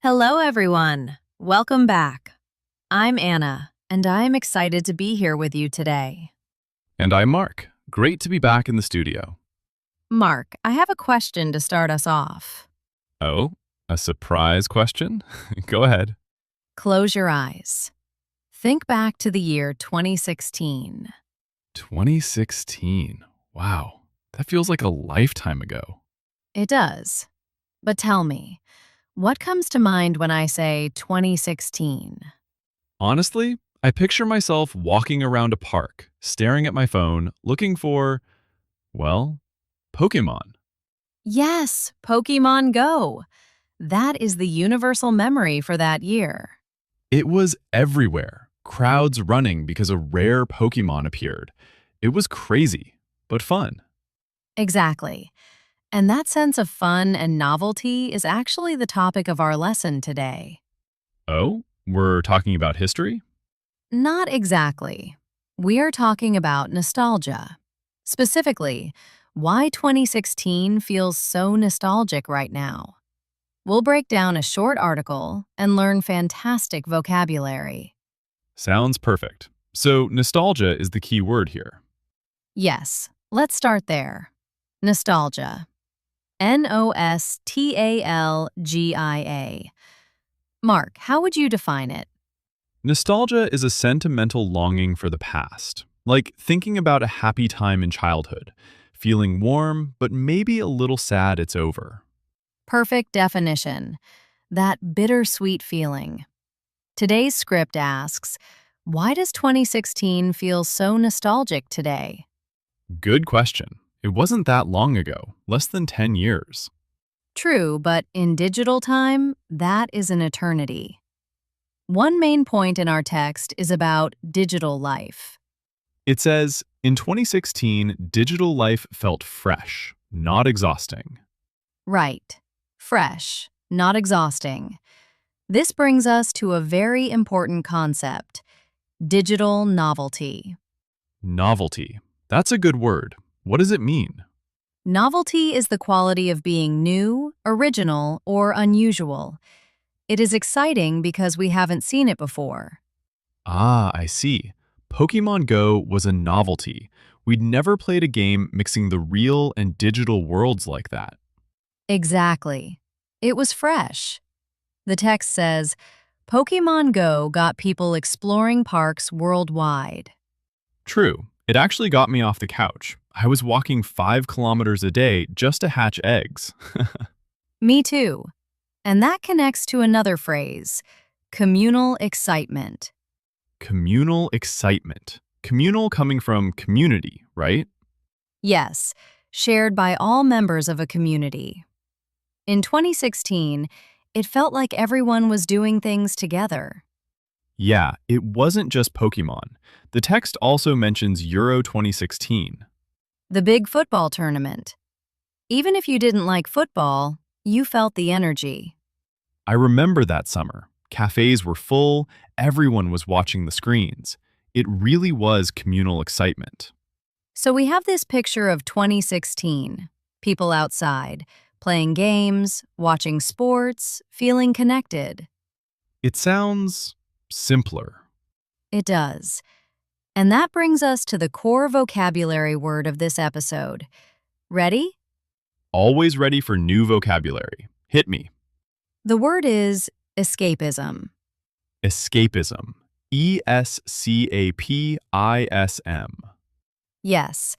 Hello, everyone. Welcome back. I'm Anna, and I'm excited to be here with you today. And I'm Mark. Great to be back in the studio. Mark, I have a question to start us off. Oh, a surprise question? Go ahead. Close your eyes. Think back to the year 2016. 2016. Wow, that feels like a lifetime ago. It does. But tell me, what comes to mind when I say 2016? Honestly, I picture myself walking around a park, staring at my phone, looking for, well, Pokemon. Yes, Pokemon Go. That is the universal memory for that year. It was everywhere. Crowds running because a rare Pokemon appeared. It was crazy, but fun. Exactly. And that sense of fun and novelty is actually the topic of our lesson today. Oh, we're talking about history? Not exactly. We are talking about nostalgia. Specifically, why 2016 feels so nostalgic right now. We'll break down a short article and learn fantastic vocabulary. Sounds perfect. So, nostalgia is the key word here. Yes, let's start there. Nostalgia. Nostalgia. Mark, how would you define it? Nostalgia is a sentimental longing for the past, like thinking about a happy time in childhood, feeling warm, but maybe a little sad it's over. Perfect definition. That bittersweet feeling. Today's script asks, why does 2016 feel so nostalgic today? Good question. It wasn't that long ago, less than 10 years. True, but in digital time, that is an eternity. One main point in our text is about digital life. It says, in 2016, digital life felt fresh, not exhausting. Right. Fresh, not exhausting. This brings us to a very important concept: digital novelty. Novelty. That's a good word. What does it mean? Novelty is the quality of being new, original, or unusual. It is exciting because we haven't seen it before. Ah, I see. Pokemon Go was a novelty. We'd never played a game mixing the real and digital worlds like that. Exactly. It was fresh. The text says, Pokemon Go got people exploring parks worldwide. True. It actually got me off the couch. I was walking 5 kilometers a day just to hatch eggs. Me too. And that connects to another phrase: communal excitement. Communal excitement. Communal coming from community, right? Yes, shared by all members of a community. In 2016, it felt like everyone was doing things together. Yeah, it wasn't just Pokemon. The text also mentions Euro 2016. The big football tournament. Even if you didn't like football, you felt the energy. I remember that summer. Cafes were full, everyone was watching the screens. It really was communal excitement. So we have this picture of 2016. People outside, playing games, watching sports, feeling connected. It sounds simpler. It does. And that brings us to the core vocabulary word of this episode. Ready? Always ready for new vocabulary. Hit me. The word is escapism. Escapism. Escapism. Yes,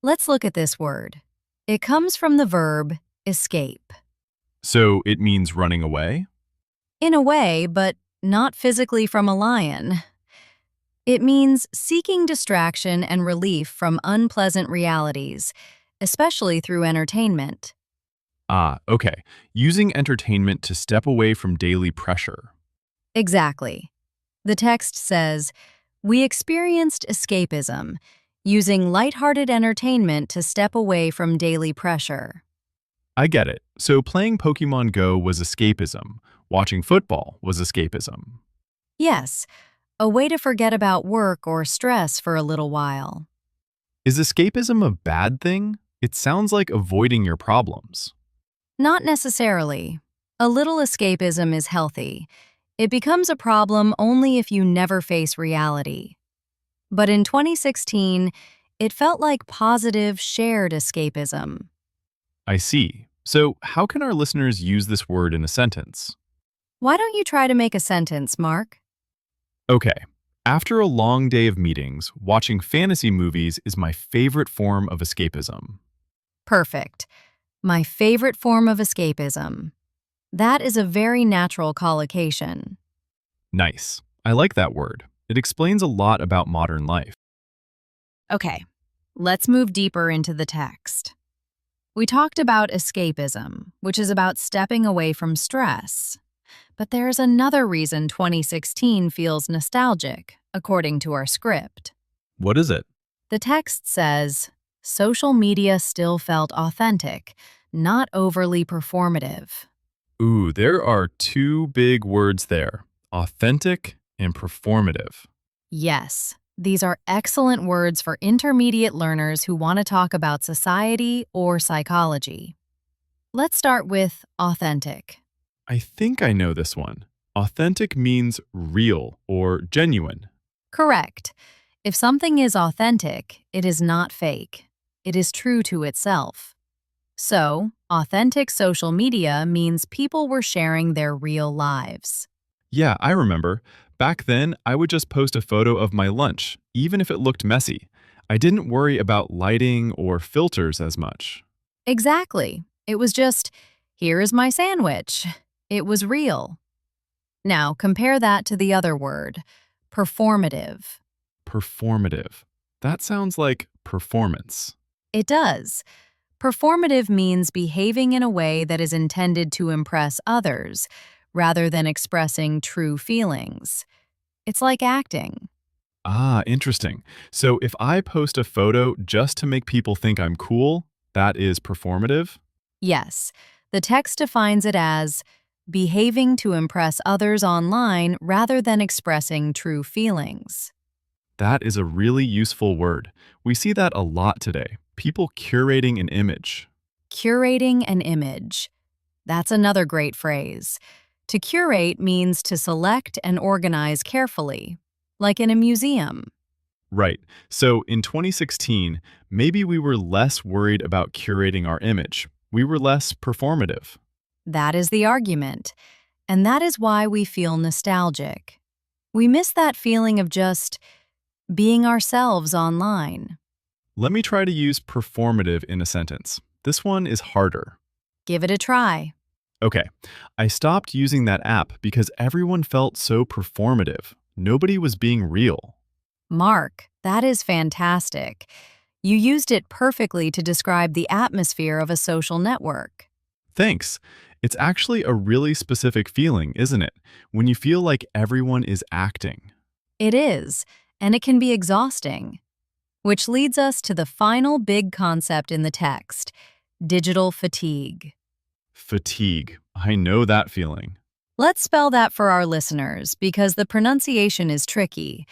let's look at this word. It comes from the verb escape. So it means running away? In a way, but not physically from a lion. It means seeking distraction and relief from unpleasant realities, especially through entertainment. Ah, okay. Using entertainment to step away from daily pressure. Exactly. The text says, we experienced escapism, using lighthearted entertainment to step away from daily pressure. I get it. So playing Pokemon Go was escapism. Watching football was escapism. Yes, a way to forget about work or stress for a little while. Is escapism a bad thing? It sounds like avoiding your problems. Not necessarily. A little escapism is healthy. It becomes a problem only if you never face reality. But in 2016, it felt like positive, shared escapism. I see. So, how can our listeners use this word in a sentence? Why don't you try to make a sentence, Mark? Okay. After a long day of meetings, watching fantasy movies is my favorite form of escapism. Perfect. My favorite form of escapism. That is a very natural collocation. Nice. I like that word. It explains a lot about modern life. Okay, let's move deeper into the text. We talked about escapism, which is about stepping away from stress. But there's another reason 2016 feels nostalgic, according to our script. What is it? The text says, social media still felt authentic, not overly performative. Ooh, there are two big words there, authentic and performative. Yes, these are excellent words for intermediate learners who want to talk about society or psychology. Let's start with authentic. I think I know this one. Authentic means real or genuine. Correct. If something is authentic, it is not fake. It is true to itself. So, authentic social media means people were sharing their real lives. Yeah, I remember. Back then, I would just post a photo of my lunch, even if it looked messy. I didn't worry about lighting or filters as much. Exactly. It was just, here is my sandwich. It was real. Now, compare that to the other word, performative. Performative. That sounds like performance. It does. Performative means behaving in a way that is intended to impress others, rather than expressing true feelings. It's like acting. Ah, interesting. So if I post a photo just to make people think I'm cool, that is performative? Yes, the text defines it as behaving to impress others online rather than expressing true feelings. That is a really useful word. We see that a lot today. People curating an image. Curating an image. That's another great phrase. To curate means to select and organize carefully, like in a museum. Right. So in 2016, maybe we were less worried about curating our image. We were less performative. That is the argument. And that is why we feel nostalgic. We miss that feeling of just being ourselves online. Let me try to use performative in a sentence. This one is harder. Give it a try. Okay, I stopped using that app because everyone felt so performative. Nobody was being real. Mark, that is fantastic. You used it perfectly to describe the atmosphere of a social network. Thanks. It's actually a really specific feeling, isn't it? When you feel like everyone is acting. It is, and it can be exhausting. Which leads us to the final big concept in the text, digital fatigue. Fatigue. I know that feeling. Let's spell that for our listeners because the pronunciation is tricky.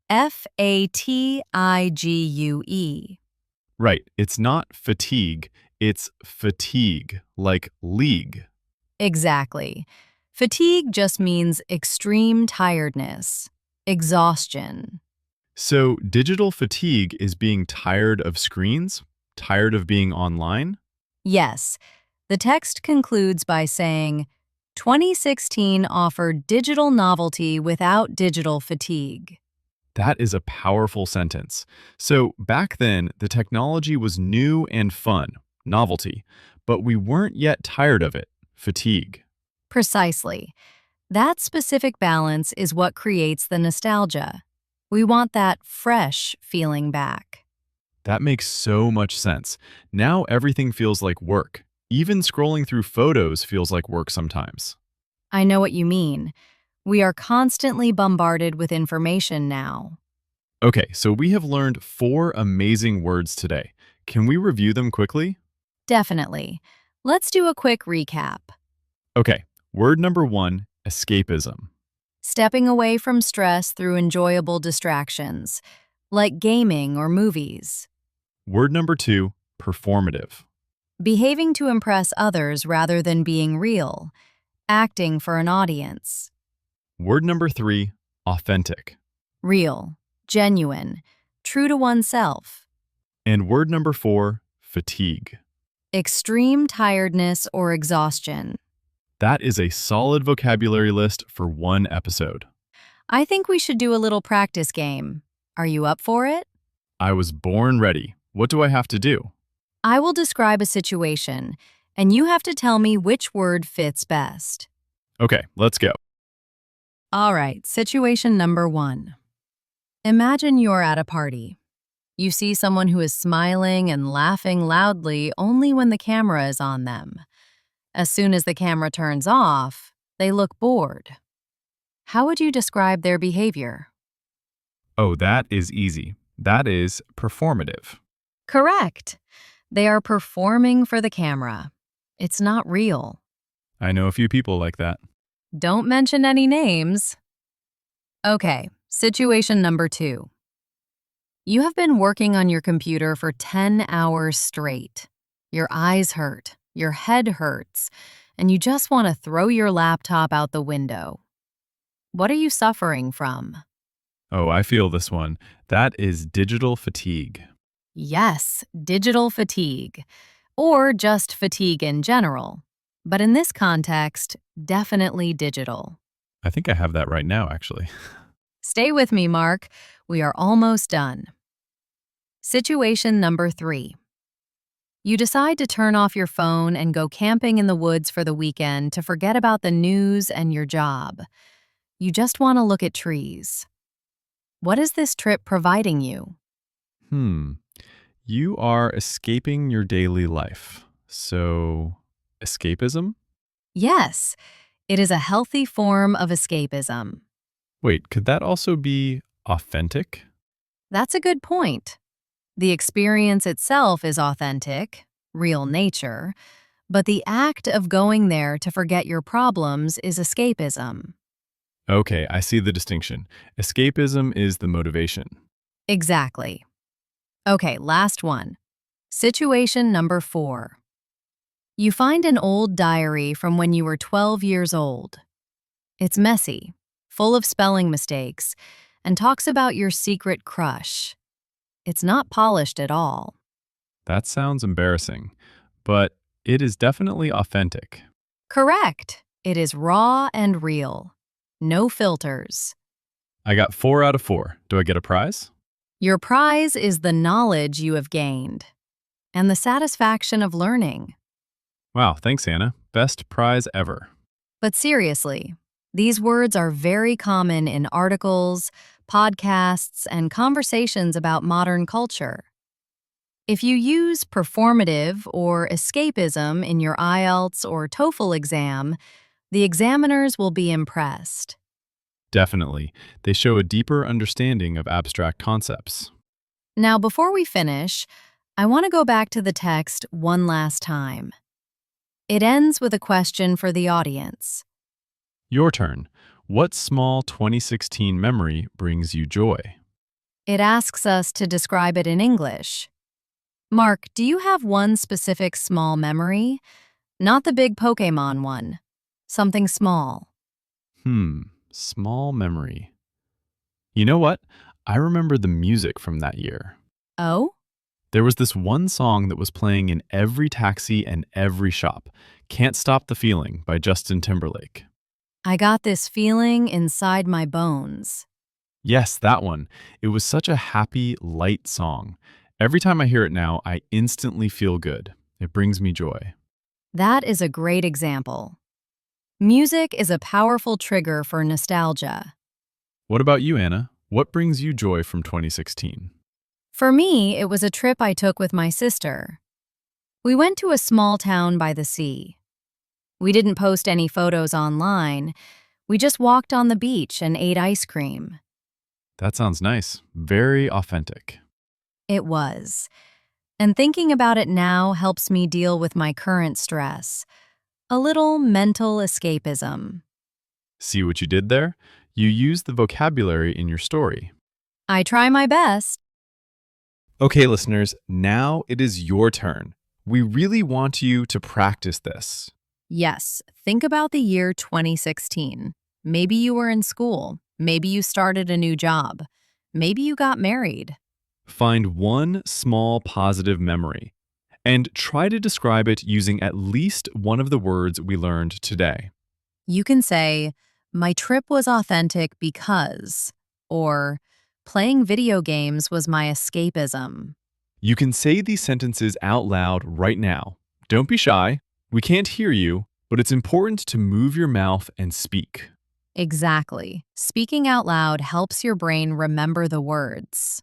Fatigue. Right, it's not fatigue, it's fatigue, like league. Exactly. Fatigue just means extreme tiredness, exhaustion. So digital fatigue is being tired of screens? Tired of being online? Yes, the text concludes by saying, 2016 offered digital novelty without digital fatigue. That is a powerful sentence. So back then, the technology was new and fun, novelty, but we weren't yet tired of it, fatigue. Precisely. That specific balance is what creates the nostalgia. We want that fresh feeling back. That makes so much sense. Now everything feels like work. Even scrolling through photos feels like work sometimes. I know what you mean. We are constantly bombarded with information now. Okay, so we have learned 4 amazing words today. Can we review them quickly? Definitely. Let's do a quick recap. Okay, word number 1, escapism. Stepping away from stress through enjoyable distractions, like gaming or movies. Word number 2, performative. Behaving to impress others rather than being real. acting for an audience. Word number 3, authentic. Real, genuine, true to oneself. And word number 4, fatigue. Extreme tiredness or exhaustion. That is a solid vocabulary list for one episode. I think we should do a little practice game. Are you up for it? I was born ready. What do I have to do? I will describe a situation, and you have to tell me which word fits best. Okay, let's go. All right, situation number 1. Imagine you're at a party. You see someone who is smiling and laughing loudly only when the camera is on them. As soon as the camera turns off, they look bored. How would you describe their behavior? Oh, that is easy. That is performative. Correct. They are performing for the camera. It's not real. I know a few people like that. Don't mention any names. Okay, situation number 2. You have been working on your computer for 10 hours straight. Your eyes hurt, your head hurts, and you just want to throw your laptop out the window. What are you suffering from? Oh, I feel this one. That is digital fatigue. Yes, digital fatigue, or just fatigue in general. But in this context, definitely digital. I think I have that right now, actually. Stay with me, Mark. We are almost done. Situation number 3. You decide to turn off your phone and go camping in the woods for the weekend to forget about the news and your job. You just want to look at trees. What is this trip providing you? You are escaping your daily life. So, escapism? Yes, it is a healthy form of escapism. Wait, could that also be authentic? That's a good point. The experience itself is authentic, real nature, but the act of going there to forget your problems is escapism. Okay, I see the distinction. Escapism is the motivation. Exactly. Okay, last one. Situation number 4. You find an old diary from when you were 12 years old. It's messy, full of spelling mistakes, and talks about your secret crush. It's not polished at all. That sounds embarrassing, but it is definitely authentic. Correct. It is raw and real. No filters. I got 4 out of 4. Do I get a prize? Your prize is the knowledge you have gained and the satisfaction of learning. Wow, thanks, Anna. Best prize ever. But seriously, these words are very common in articles, podcasts, and conversations about modern culture. If you use performative or escapism in your IELTS or TOEFL exam, the examiners will be impressed. Definitely. They show a deeper understanding of abstract concepts. Now, before we finish, I want to go back to the text one last time. It ends with a question for the audience. Your turn. What small 2016 memory brings you joy? It asks us to describe it in English. Mark, do you have one specific small memory? Not the big Pokemon one. Something small. Small memory. You know what? I remember the music from that year. Oh? There was this one song that was playing in every taxi and every shop. Can't Stop the Feeling by Justin Timberlake. I got this feeling inside my bones. Yes, that one. It was such a happy, light song. Every time I hear it now, I instantly feel good. It brings me joy. That is a great example. Music is a powerful trigger for nostalgia. What about you, Anna? What brings you joy from 2016? For me, it was a trip I took with my sister. We went to a small town by the sea. We didn't post any photos online. We just walked on the beach and ate ice cream. That sounds nice. Very authentic. It was. And thinking about it now helps me deal with my current stress. A little mental escapism. See what you did there? You used the vocabulary in your story. I try my best. Okay, listeners, now it is your turn. We really want you to practice this. Yes, think about the year 2016. Maybe you were in school. Maybe you started a new job. Maybe you got married. Find one small positive memory and try to describe it using at least one of the words we learned today. You can say, my trip was authentic because, or playing video games was my escapism. You can say these sentences out loud right now. Don't be shy. We can't hear you, but it's important to move your mouth and speak. Exactly. Speaking out loud helps your brain remember the words.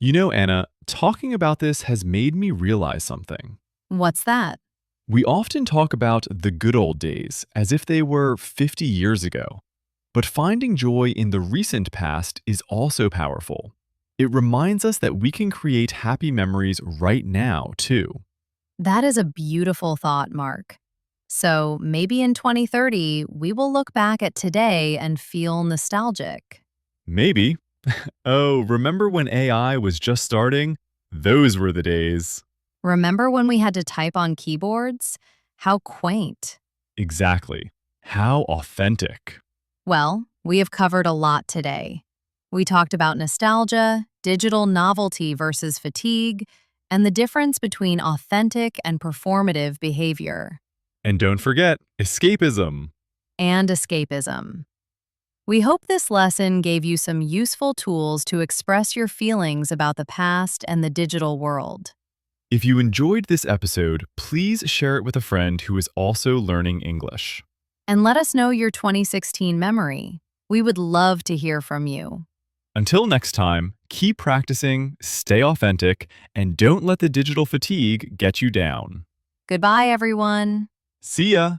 You know, Anna, talking about this has made me realize something. What's that? We often talk about the good old days as if they were 50 years ago. But finding joy in the recent past is also powerful. It reminds us that we can create happy memories right now, too. That is a beautiful thought, Mark. So maybe in 2030, we will look back at today and feel nostalgic. Maybe. Oh, remember when AI was just starting? Those were the days. Remember when we had to type on keyboards? How quaint. Exactly. How authentic. Well, we have covered a lot today. We talked about nostalgia, digital novelty versus fatigue, and the difference between authentic and performative behavior, And don't forget, escapism. and escapism. We hope this lesson gave you some useful tools to express your feelings about the past and the digital world. If you enjoyed this episode, please share it with a friend who is also learning English. And let us know your 2016 memory. We would love to hear from you. Until next time, keep practicing, stay authentic, and don't let the digital fatigue get you down. Goodbye, everyone. See ya!